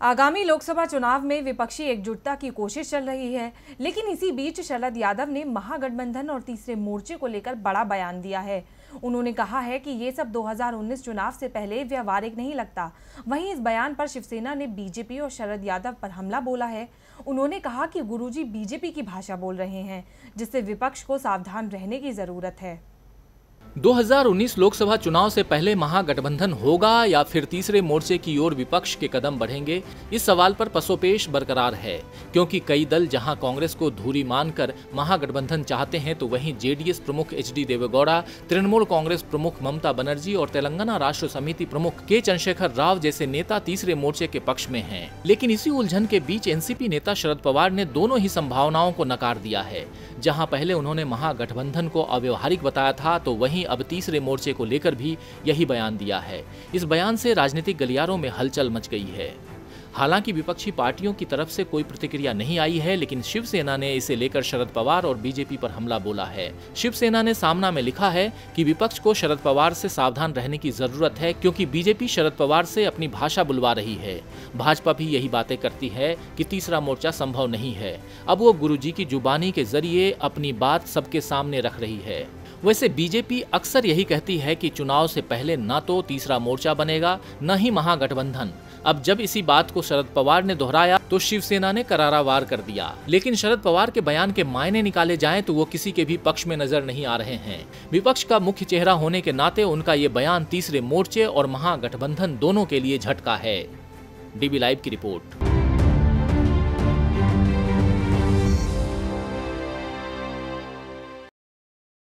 आगामी लोकसभा चुनाव में विपक्षी एकजुटता की कोशिश चल रही है, लेकिन इसी बीच शरद यादव ने महागठबंधन और तीसरे मोर्चे को लेकर बड़ा बयान दिया है। उन्होंने कहा है कि ये सब 2019 चुनाव से पहले व्यावहारिक नहीं लगता। वहीं इस बयान पर शिवसेना ने बीजेपी और शरद यादव पर हमला बोला है। उन्होंने कहा कि गुरुजी बीजेपी की भाषा बोल रहे हैं, जिससे विपक्ष को सावधान रहने की जरूरत है। 2019 लोकसभा चुनाव से पहले महागठबंधन होगा या फिर तीसरे मोर्चे की ओर विपक्ष के कदम बढ़ेंगे, इस सवाल पर पसोपेश बरकरार है, क्योंकि कई दल जहां कांग्रेस को धुरी मानकर महागठबंधन चाहते हैं, तो वहीं जेडीएस प्रमुख एचडी देवेगौड़ा, तृणमूल कांग्रेस प्रमुख ममता बनर्जी और तेलंगाना राष्ट्र समिति प्रमुख के चंद्रशेखर राव जैसे नेता तीसरे मोर्चे के पक्ष में हैं। लेकिन इसी उलझन के बीच एनसीपी नेता शरद पवार ने दोनों ही संभावनाओं को नकार दिया है। जहां पहले उन्होंने महागठबंधन को अव्यवहारिक बताया था, तो वहीं अब तीसरे मोर्चे को लेकर भी यही बयान दिया है। इस बयान से राजनीतिक गलियारों में हलचल मच गई है। हालांकि विपक्षी पार्टियों की तरफ से कोई प्रतिक्रिया नहीं आई है, लेकिन शिवसेना ने इसे लेकर शरद पवार और बीजेपी पर हमला बोला है। शिवसेना ने सामना में लिखा है कि विपक्ष को शरद पवार से सावधान रहने की जरूरत है, क्योंकि बीजेपी शरद पवार से अपनी भाषा बुलवा रही है। भाजपा भी यही बातें करती है कि तीसरा मोर्चा संभव नहीं है। अब वो गुरुजी की जुबानी के जरिए अपनी बात सबके सामने रख रही है। वैसे बीजेपी अक्सर यही कहती है कि चुनाव से पहले न तो तीसरा मोर्चा बनेगा, न ही महागठबंधन। अब जब इसी बात को शरद पवार ने दोहराया, तो शिवसेना ने करारा वार कर दिया। लेकिन शरद पवार के बयान के मायने निकाले जाएं तो वो किसी के भी पक्ष में नजर नहीं आ रहे हैं। विपक्ष का मुख्य चेहरा होने के नाते उनका ये बयान तीसरे मोर्चे और महागठबंधन दोनों के लिए झटका है। डीबी लाइव की रिपोर्ट।